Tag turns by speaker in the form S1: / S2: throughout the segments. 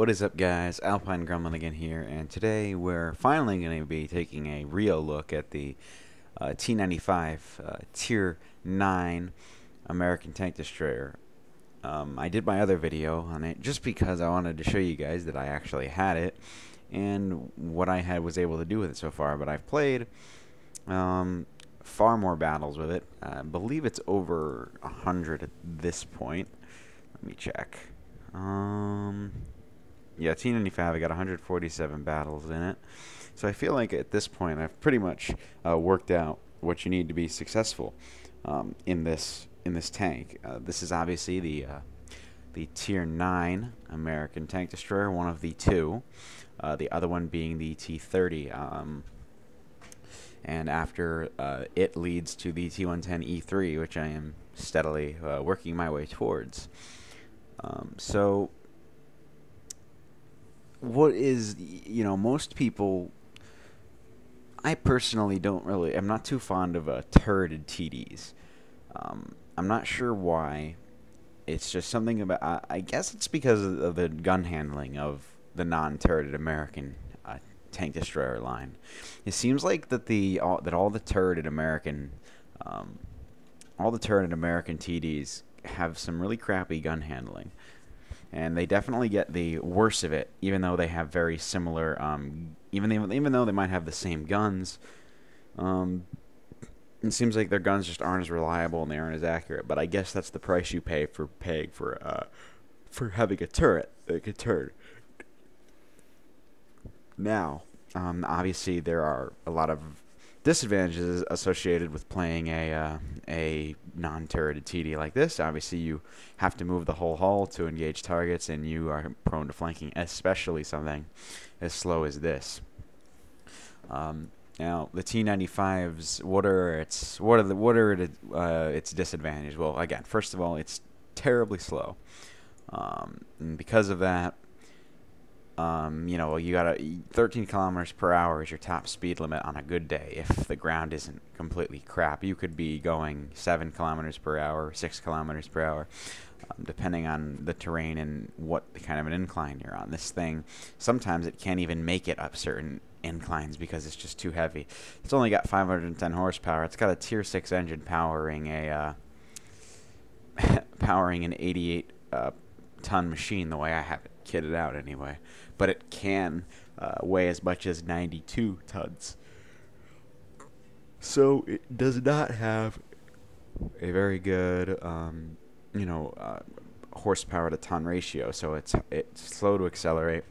S1: What is up, guys? Alpine Gremlin again here, and today we're finally going to be taking a real look at the T95 Tier 9 American Tank Destroyer. I did my other video on it just because I wanted to show you guys that I actually had it and what I was able to do with it so far, but I've played far more battles with it. I believe it's over 100 at this point. Let me check. Yeah, T95, I got 147 battles in it. So I feel like at this point I've pretty much worked out what you need to be successful in this tank. This is obviously the Tier 9 American Tank Destroyer, one of the two. The other one being the T30. And after it leads to the T110E3, which I am steadily working my way towards. So what is, most people, I personally I'm not too fond of turreted TDs. I'm not sure why. It's just something about, I guess it's because of the gun handling of the non-turreted American tank destroyer line. It seems like that all the turreted American TDs have some really crappy gun handling. And they definitely get the worst of it, even though they have very similar, even though they might have the same guns. It seems like their guns just aren't as reliable and they aren't as accurate. But I guess that's the price you pay for paying for having a turret, like a turret. Now, obviously there are a lot of disadvantages associated with playing a non-turreted TD like this. Obviously, you have to move the whole hull to engage targets, and you are prone to flanking, especially something as slow as this. Now, the T95s, what are its disadvantages? Well, again, first of all, it's terribly slow, and because of that, you got 13 kilometers per hour is your top speed limit on a good day. If the ground isn't completely crap, you could be going 7 kilometers per hour, 6 kilometers per hour, depending on the terrain and what kind of an incline you're on. This thing, sometimes it can't even make it up certain inclines because it's just too heavy. It's only got 510 horsepower. It's got a Tier 6 engine powering an 88 ton machine, the way I have it kitted out anyway, but it can weigh as much as 92 tons. So it does not have a very good horsepower to ton ratio, so it's slow to accelerate,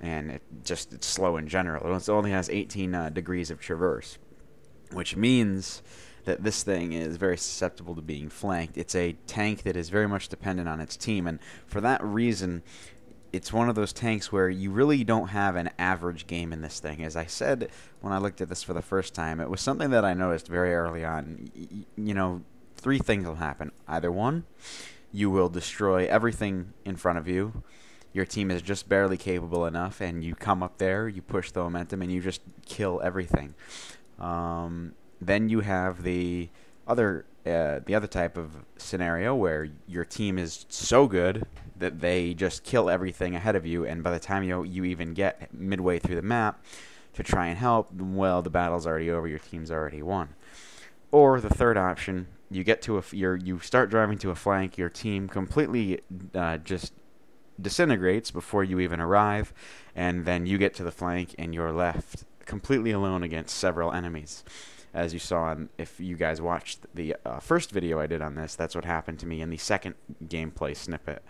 S1: and it's slow in general. It only has 18 degrees of traverse, which means that this thing is very susceptible to being flanked. It's a tank that is very much dependent on its team, and for that reason, it's one of those tanks where you really don't have an average game in this thing. As I said when I looked at this for the first time, it was something that I noticed very early on. Three things will happen. Either one, you will destroy everything in front of you. Your team is just barely capable enough, and you come up there, you push the momentum, and you just kill everything. Then you have the other type of scenario where your team is so good that they just kill everything ahead of you, and by the time you even get midway through the map to try and help, well, the battle's already over, your team's already won. Or the third option, you start driving to a flank, your team completely just disintegrates before you even arrive, and then you get to the flank and you're left completely alone against several enemies. As you saw, if you guys watched the first video I did on this, that's what happened to me in the second gameplay snippet.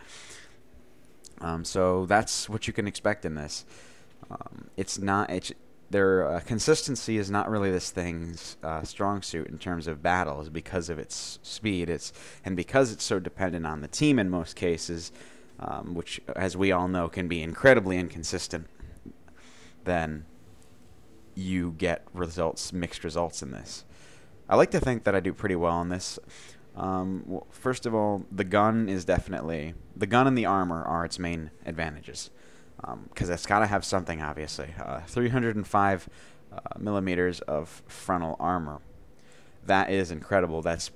S1: So that's what you can expect in this. Their consistency is not really this thing's strong suit in terms of battles because of its speed. And because it's so dependent on the team in most cases, which, as we all know, can be incredibly inconsistent, then you get mixed results in this. I like to think that I do pretty well in this. Well, first of all, the gun and the armor are its main advantages, because it's got to have something, obviously. 305 millimeters of frontal armor. That is incredible. That's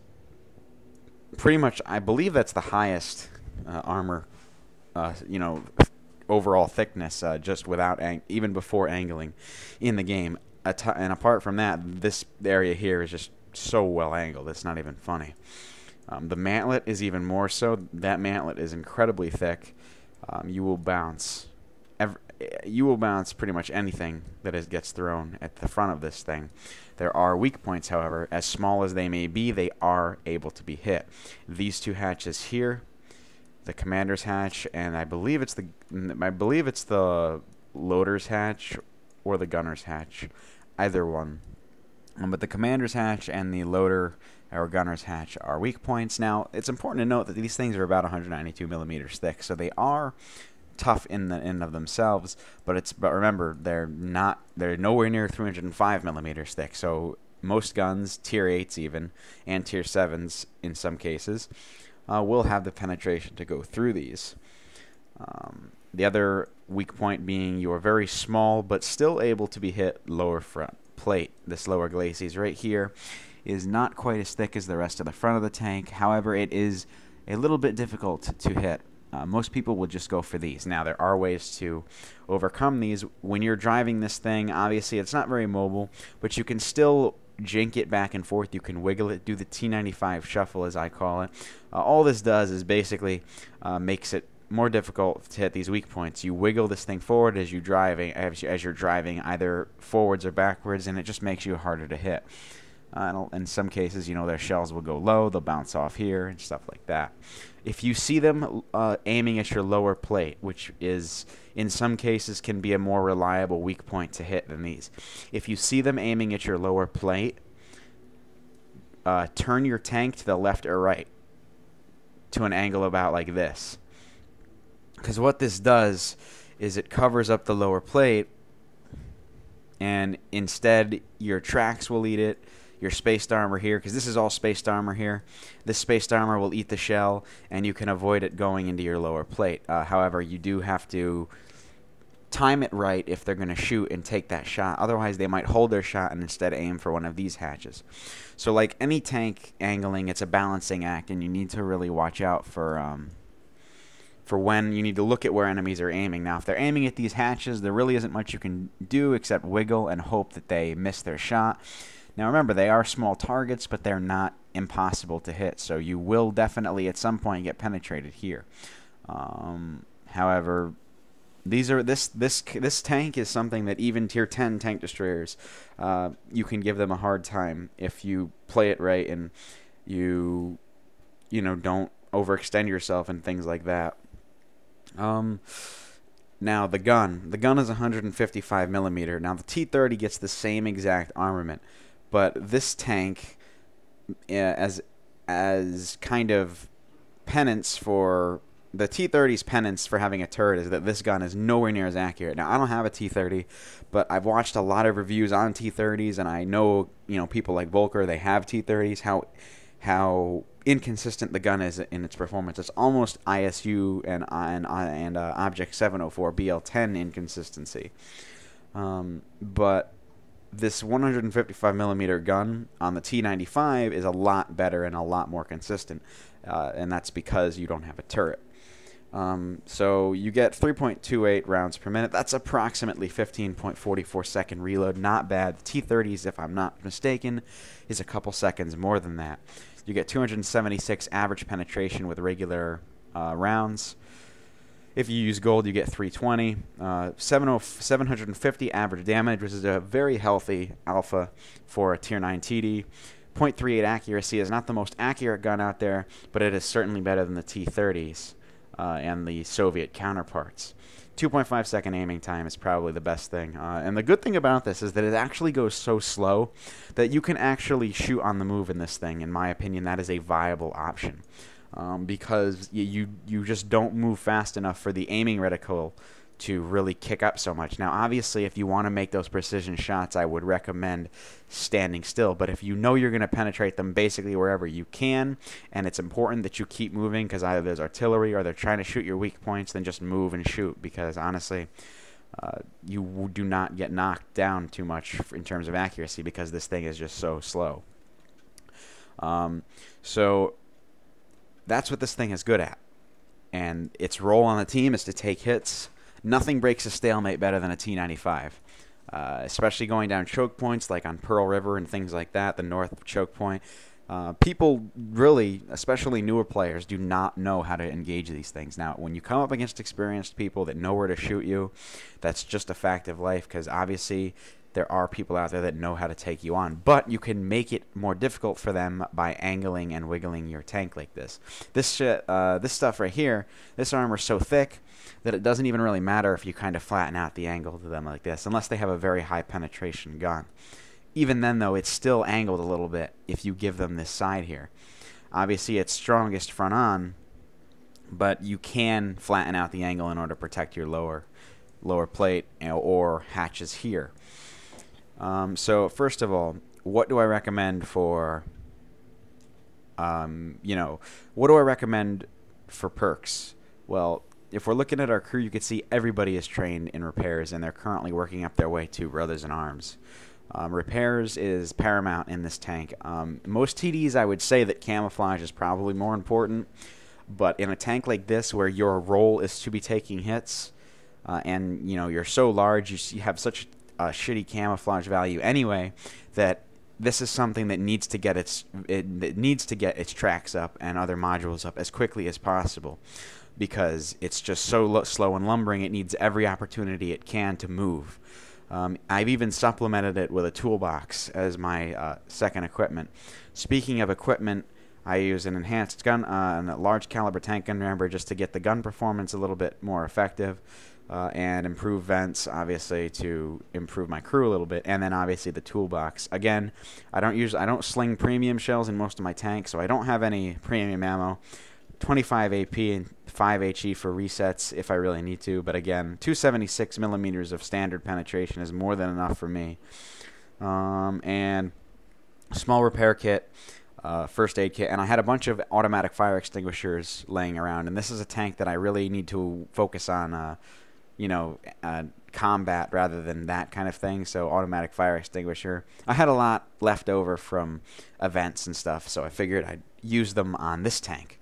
S1: pretty much, I believe that's the highest armor overall thickness just without even before angling in the game. And apart from that, this area here is just so well angled, it's not even funny. The mantlet is even more so. That mantlet is incredibly thick. You will bounce pretty much anything that gets thrown at the front of this thing. There are weak points, however. As small as they may be, they are able to be hit. These two hatches here, the commander's hatch, and I believe it's the loader's hatch or the gunner's hatch, either one. But the commander's hatch and the loader or gunner's hatch are weak points. Now, it's important to note that these things are about 192 millimeters thick, so they are tough in the of themselves. But remember, they're nowhere near 305 millimeters thick. So most guns, tier 8s even, and tier 7s in some cases, will have the penetration to go through these. The other weak point being you are very small but still able to be hit lower front plate. This lower glacis right here is not quite as thick as the rest of the front of the tank. However, it is a little bit difficult to hit. Most people will just go for these. Now, there are ways to overcome these. When you're driving this thing, obviously it's not very mobile, but you can still jink it back and forth. You can wiggle it, do the T95 shuffle, as I call it. All this does is basically makes it more difficult to hit these weak points. You wiggle this thing forward as you're driving, either forwards or backwards, and it just makes you harder to hit. In some cases, their shells will go low, they'll bounce off here and stuff like that. If you see them aiming at your lower plate, which is in some cases can be a more reliable weak point to hit than these. If you see them aiming at your lower plate, turn your tank to the left or right to an angle about like this. Because what this does is it covers up the lower plate, and instead your tracks will eat it, your spaced armor here, because this is all spaced armor here. This spaced armor will eat the shell, and you can avoid it going into your lower plate. However, you do have to time it right if they're going to shoot and take that shot. Otherwise, they might hold their shot and instead aim for one of these hatches. So like any tank angling, it's a balancing act, and you need to really watch out for when you need to look at where enemies are aiming. Now, if they're aiming at these hatches, there really isn't much you can do except wiggle and hope that they miss their shot. Now, remember, they are small targets, but they're not impossible to hit, so you will definitely at some point get penetrated here. However, this tank is something that even tier 10 tank destroyers, you can give them a hard time if you play it right and you don't overextend yourself and things like that. Now the gun is 155 millimeter. Now the T30 gets the same exact armament, but this tank, as kind of penance for the T30's penance for having a turret, is that this gun is nowhere near as accurate. Now, I don't have a T30, but I've watched a lot of reviews on T30s, and I know people like Volker, they have T30s. How inconsistent the gun is in its performance. It's almost ISU and Object 704 BL10 inconsistency. But this 155 millimeter gun on the T95 is a lot better and a lot more consistent, and that's because you don't have a turret. So you get 3.28 rounds per minute. That's approximately 15.44 second reload. Not bad. The T30s, if I'm not mistaken, is a couple seconds more than that. You get 276 average penetration with regular rounds. If you use gold, you get 320. 750 average damage, which is a very healthy alpha for a tier 9 TD. 0.38 accuracy is not the most accurate gun out there, but it is certainly better than the T30s and the Soviet counterparts. 2.5 second aiming time is probably the best thing. And the good thing about this is that it actually goes so slow that you can actually shoot on the move in this thing. In my opinion, that is a viable option. Because you just don't move fast enough for the aiming reticle to really kick up so much. Now, obviously, if you want to make those precision shots, I would recommend standing still. But if you know you're going to penetrate them basically wherever you can, and it's important that you keep moving because either there's artillery or they're trying to shoot your weak points, then just move and shoot, because honestly, you do not get knocked down too much in terms of accuracy because this thing is just so slow. So that's what this thing is good at. And its role on the team is to take hits. Nothing breaks a stalemate better than a T95. Especially going down choke points like on Pearl River and things like that, the north choke point. People really, especially newer players, do not know how to engage these things. Now, when you come up against experienced people that know where to shoot you, that's just a fact of life, because obviously there are people out there that know how to take you on. But you can make it more difficult for them by angling and wiggling your tank like this. This stuff right here, this armor's so thick that it doesn't even really matter if you kind of flatten out the angle to them like this, unless they have a very high penetration gun. Even then, though, it's still angled a little bit if you give them this side here. Obviously, it's strongest front on, but you can flatten out the angle in order to protect your lower plate, or hatches here. So first of all, what do I recommend for, what do I recommend for perks? Well, if we're looking at our crew, you can see everybody is trained in repairs, and they're currently working up their way to Brothers in Arms. Repairs is paramount in this tank. Most TDs, I would say that camouflage is probably more important, but in a tank like this where your role is to be taking hits, and you're so large, you have such a shitty camouflage value anyway, that this is something that needs to get its tracks up and other modules up as quickly as possible, because it's just so slow and lumbering. It needs every opportunity it can to move. I've even supplemented it with a toolbox as my second equipment. Speaking of equipment, I use an enhanced gun, and a large caliber tank gun rammer, just to get the gun performance a little bit more effective, and improve vents, obviously, to improve my crew a little bit, and then obviously the toolbox. Again, I don't sling premium shells in most of my tanks, so I don't have any premium ammo. 25 AP and 5 HE for resets if I really need to, but again, 276 millimeters of standard penetration is more than enough for me. And small repair kit, first aid kit, and I had a bunch of automatic fire extinguishers laying around, and this is a tank that I really need to focus on, combat rather than that kind of thing. So automatic fire extinguisher. I had a lot left over from events and stuff, so I figured I'd use them on this tank.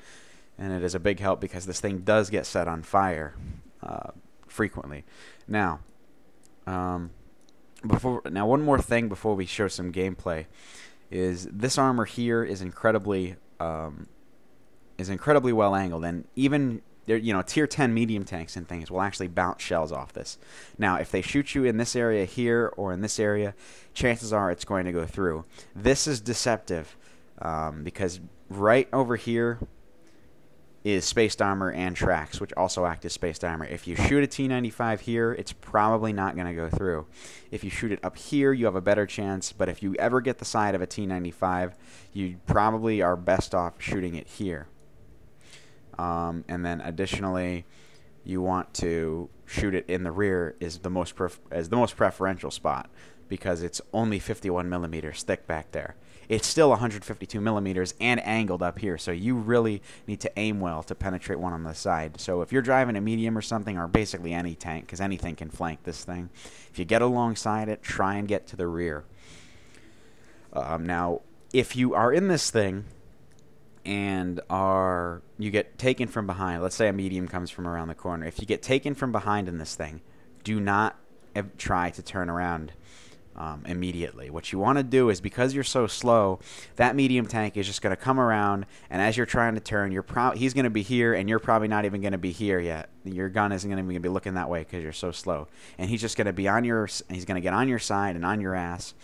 S1: And it is a big help because this thing does get set on fire frequently. Now, one more thing before we show some gameplay is this armor here is incredibly well angled, and even tier 10 medium tanks and things will actually bounce shells off this. Now, if they shoot you in this area here or in this area, chances are it's going to go through. This is deceptive because right over here is spaced armor and tracks, which also act as spaced armor. If you shoot a T95 here, it's probably not going to go through. If you shoot it up here, you have a better chance, but if you ever get the side of a T95, you probably are best off shooting it here. And then additionally, you want to shoot it in the rear is the most preferential spot, because it's only 51 millimeters thick back there. It's still 152 millimeters and angled up here, so you really need to aim well to penetrate one on the side. So if you're driving a medium or something, or basically any tank, because anything can flank this thing, if you get alongside it, try and get to the rear. Now, if you are in this thing and you get taken from behind, let's say a medium comes from around the corner. If you get taken from behind in this thing, do not try to turn around immediately. What you want to do is, because you're so slow, that medium tank is just going to come around, and as you're trying to turn, he's going to be here, and you're probably not even going to be here yet. Your gun isn't going to be looking that way because you're so slow, and he's just going to be he's going to get on your side and on your ass,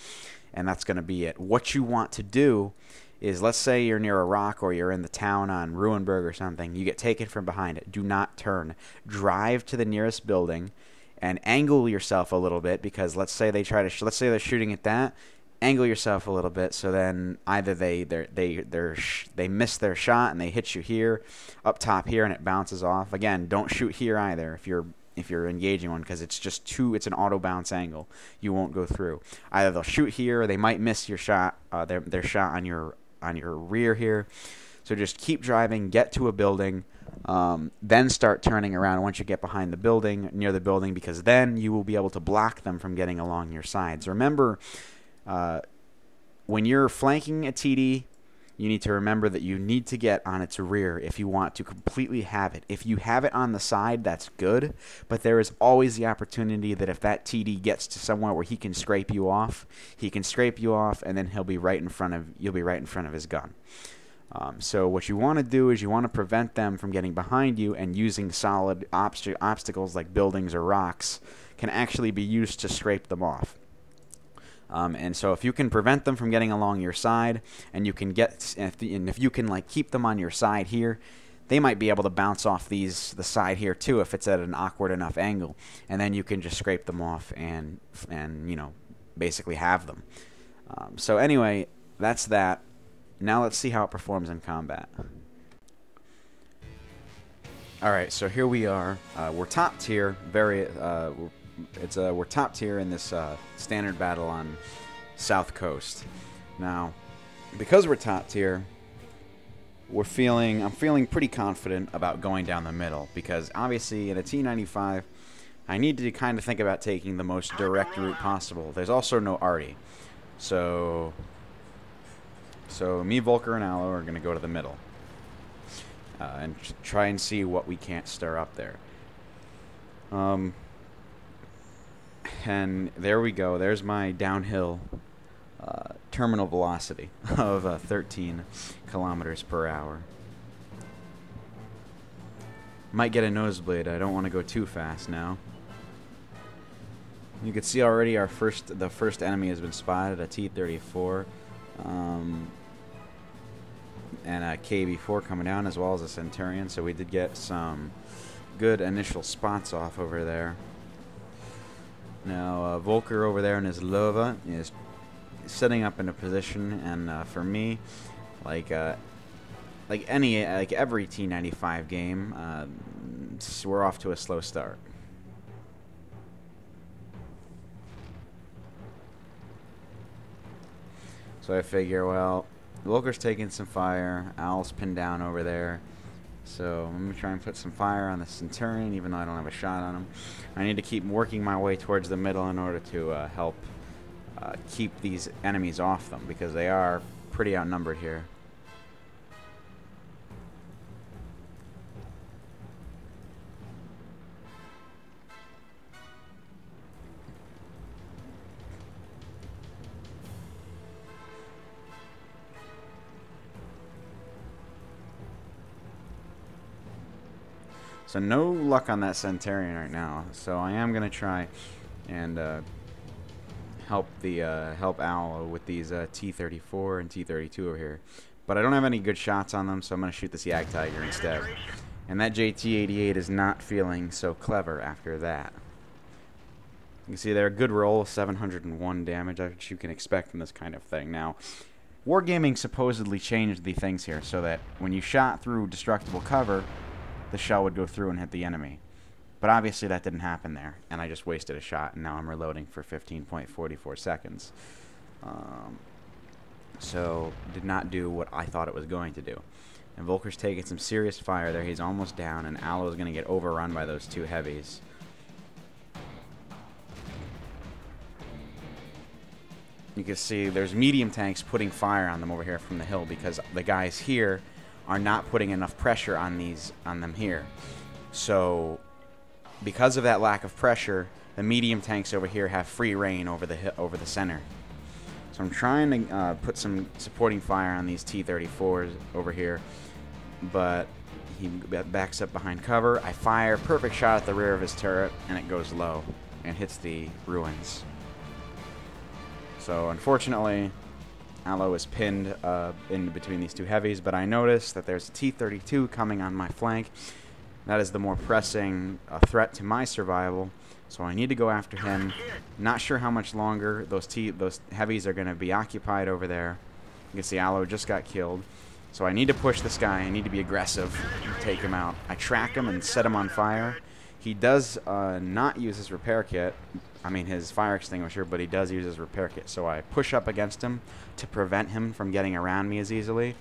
S1: and that's going to be it. What you want to do is, let's say you're near a rock or you're in the town on Ruinberg or something, you get taken from behind it. Do not turn. Drive to the nearest building and angle yourself a little bit, because let's say they let's say they're shooting at that, angle yourself a little bit, so then either they miss their shot and they hit you here, up top here, and it bounces off. Again, don't shoot here either if you're engaging one, because it's an auto bounce angle. You won't go through. Either they'll shoot here, or they might miss your shot, their shot on your rear here. So just keep driving, get to a building, then start turning around once you get behind the building, near the building, because then you will be able to block them from getting along your sides. Remember, when you're flanking a TD, you need to remember that you need to get on its rear if you want to completely have it. If you have it on the side, that's good, but there is always the opportunity that if that TD gets to somewhere where he can scrape you off, and then you'll be right in front of his gun. So what you want to do is you want to prevent them from getting behind you, and using solid obstacles like buildings or rocks can actually be used to scrape them off. And so if you can prevent them from getting along your side, and you can if you can like keep them on your side here, they might be able to bounce off the side here too if it's at an awkward enough angle, and then you can just scrape them off and basically have them. So anyway, that's that. Now let's see how it performs in combat. Alright, so here we are. We're top tier. We're top tier in this standard battle on South Coast. Now, because we're top tier, I'm feeling pretty confident about going down the middle, because obviously in a T95, I need to kind of think about taking the most direct route possible. There's also no arty. So me, Volker, and Aloe are going to go to the middle and try and see what we can't stir up there. And there we go. There's my downhill terminal velocity of 13 kilometers per hour. Might get a nosebleed. I don't want to go too fast now. You can see already the first enemy has been spotted, a T-34. And a KB-4 coming down, as well as a Centurion. So we did get some good initial spots off over there. Now Volker over there in his Lova is setting up in a position, and for me, like every T95 game, we're off to a slow start. So I figure, well, Volker's taking some fire, Owl's pinned down over there. So I'm going to try and put some fire on the Centurion, even though I don't have a shot on him. I need to keep working my way towards the middle in order to help keep these enemies off them, because they are pretty outnumbered here. So no luck on that Centurion right now. So I am gonna try and help Owl with these T-34 and T-32 over here. But I don't have any good shots on them, so I'm gonna shoot this Yak Tiger instead. And that JT-88 is not feeling so clever after that. You can see there, a good roll, 701 damage, which you can expect from this kind of thing. Now, Wargaming supposedly changed the things here so that when you shot through destructible cover, the shell would go through and hit the enemy. But obviously that didn't happen there, and I just wasted a shot, and now I'm reloading for 15.44 seconds. So, did not do what I thought it was going to do. And Volker's taking some serious fire there. He's almost down, and Aloe's going to get overrun by those two heavies. You can see there's medium tanks putting fire on them over here from the hill, because the guys here are not putting enough pressure on them here. So because of that lack of pressure, the medium tanks over here have free reign over the center. So I'm trying to put some supporting fire on these T-34s over here, but he backs up behind cover. I fire, perfect shot at the rear of his turret, and it goes low and hits the ruins. So unfortunately, Aloe is pinned in between these two heavies, but I noticed that there's a T-32 coming on my flank. That is the more pressing threat to my survival, so I need to go after him. Not sure how much longer those heavies are going to be occupied over there. You can see Aloe just got killed, so I need to push this guy. I need to be aggressive and take him out. I track him and set him on fire. He does not use his repair kit, his fire extinguisher, but he does use his repair kit. So I push up against him to prevent him from getting around me as easily.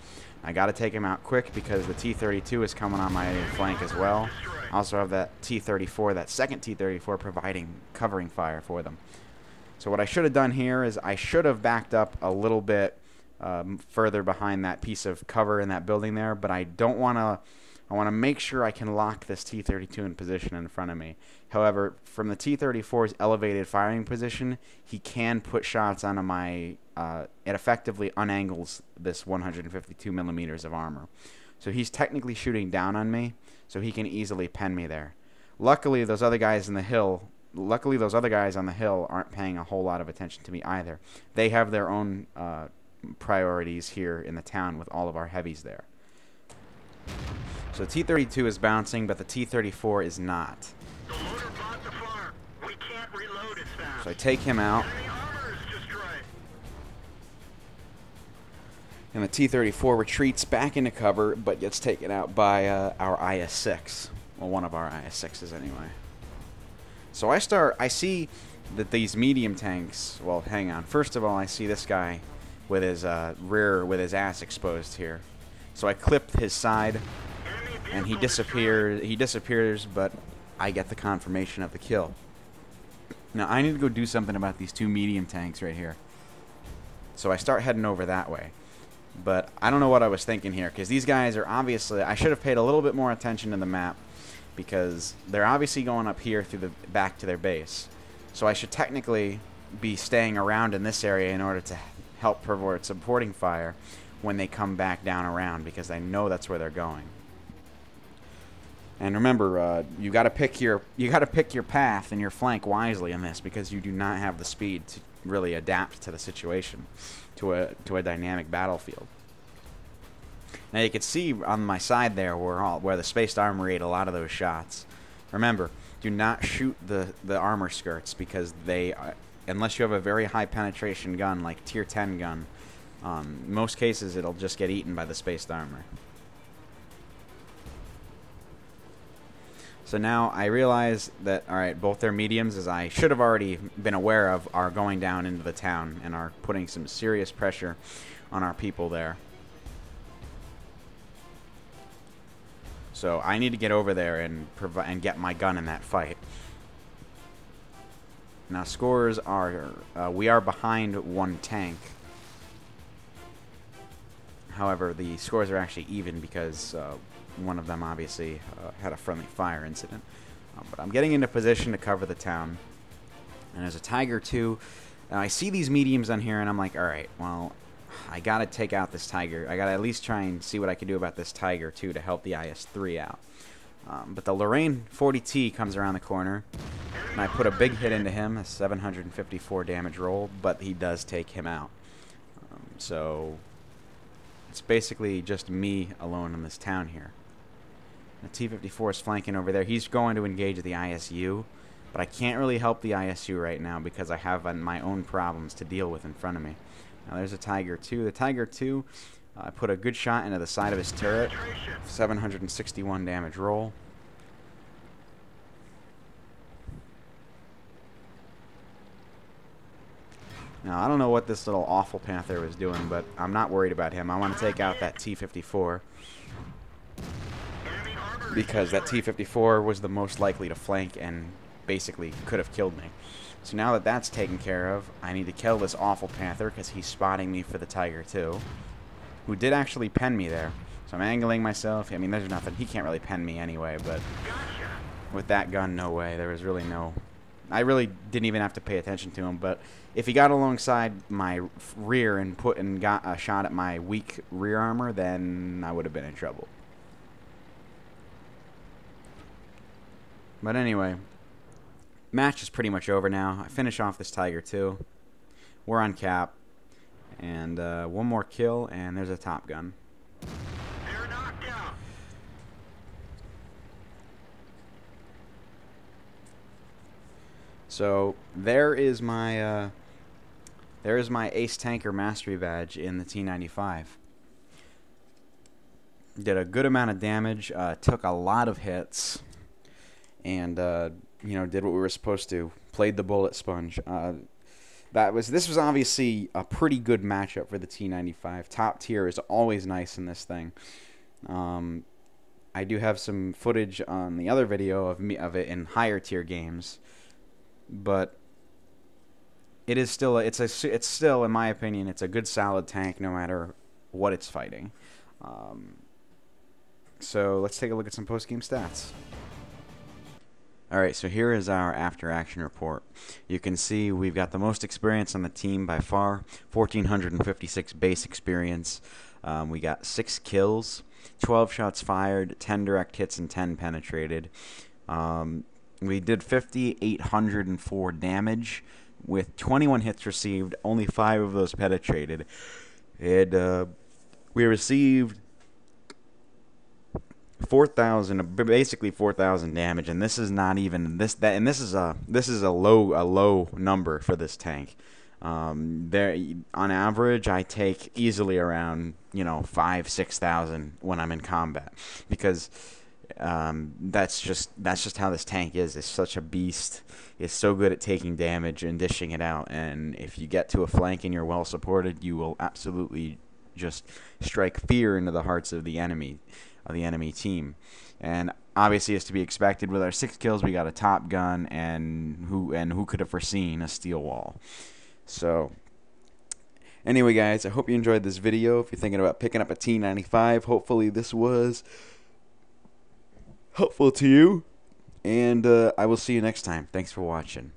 S1: I got to take him out quick because the T-32 is coming on my flank as well. I also have that T-34, that second T-34, covering fire for them. So what I should have done here is I should have backed up a little bit further behind that piece of cover in that building there, but I don't want to. I want to make sure I can lock this T-32 in position in front of me. However, from the T-34's elevated firing position, he can put shots onto my... it effectively unangles this 152 millimeters of armor. So he's technically shooting down on me, so he can easily pen me there. Luckily, those other guys on the hill aren't paying a whole lot of attention to me either. They have their own priorities here in the town with all of our heavies there. So T-32 is bouncing, but the T-34 is not.
S2: The loader bought the farm. We can't reload as fast.
S1: So I take him out.
S2: Enemy armor is destroyed.
S1: And the T-34 retreats back into cover, but gets taken out by our IS-6. Well, one of our IS-6s anyway. So I see that these medium tanks, well, hang on. First of all, I see this guy with his with his ass exposed here. So I clip his side, and he disappears, but I get the confirmation of the kill. Now, I need to go do something about these two medium tanks right here. So I start heading over that way. But I don't know what I was thinking here, because these guys are obviously... I should have paid a little bit more attention to the map, because they're obviously going up here through the back to their base. So I should technically be staying around in this area in order to help provide supporting fire when they come back down around, because I know that's where they're going. And remember, you got to pick your path and your flank wisely in this, because you do not have the speed to really adapt to the situation, to a dynamic battlefield. Now you can see on my side there where the spaced armor ate a lot of those shots. Remember, do not shoot the armor skirts, because they, unless you have a very high penetration gun like tier 10 gun, most cases it'll just get eaten by the spaced armor. So now I realize that, alright, both their mediums, as I should have already been aware of, are going down into the town and are putting some serious pressure on our people there. So I need to get over there and get my gun in that fight. Now scores are, we are behind one tank. However, the scores are actually even because one of them obviously had a friendly fire incident. But I'm getting into position to cover the town. And there's a Tiger 2. And I see these mediums on here, and I'm like, alright, well, I gotta take out this Tiger. I gotta at least try and see what I can do about this Tiger 2 to help the IS-3 out. But the Lorraine 40T comes around the corner, and I put a big hit into him, a 754 damage roll, but he does take him out. So it's basically just me alone in this town here. The T-54 is flanking over there. He's going to engage the ISU, but I can't really help the ISU right now because I have my own problems to deal with in front of me. Now there's a Tiger 2. The Tiger 2, I put a good shot into the side of his turret. 761 damage roll. Now, I don't know what this little awful Panther was doing, but I'm not worried about him. I want to take out that T-54, because that T-54 was the most likely to flank and basically could have killed me. So now that that's taken care of, I need to kill this awful Panther because he's spotting me for the Tiger 2, who did actually pen me there. So I'm angling myself. I mean, there's nothing. He can't really pen me anyway, but with that gun, no way. There was really no... I really didn't even have to pay attention to him, but if he got alongside my rear and got a shot at my weak rear armor, then I would have been in trouble. But anyway, match is pretty much over now. I finish off this Tiger 2. We're on cap, and one more kill, and there's a Top Gun.
S2: They're knocked out.
S1: So there is my Ace Tanker Mastery Badge in the T95. Did a good amount of damage, took a lot of hits, and you know, did what we were supposed to. Played the bullet sponge. This was obviously a pretty good matchup for the T95. Top tier is always nice in this thing. I do have some footage on the other video of it in higher tier games. But it is still it's still, in my opinion, it's a good solid tank no matter what it's fighting. So let's take a look at some post-game stats. Alright, so here is our after-action report. You can see we've got the most experience on the team by far, 1,456 base experience. We got 6 kills, 12 shots fired, 10 direct hits, and 10 penetrated. We did 5,804 damage with 21 hits received, only 5 of those penetrated. And we received 4,000, basically 4,000 damage, and this is not even this is a low number for this tank. There, on average, I take easily around 5,000-6,000 when I'm in combat, because that's just how this tank is. It's such a beast. It's so good at taking damage and dishing it out, and if you get to a flank and you're well supported, you will absolutely just strike fear into the hearts of the enemy team. And obviously, it's to be expected. With our 6 kills, we got a top gun, and who could have foreseen a steel wall? So anyway, guys, I hope you enjoyed this video. If you're thinking about picking up a T95, hopefully this was helpful to you, and I will see you next time. Thanks for watching.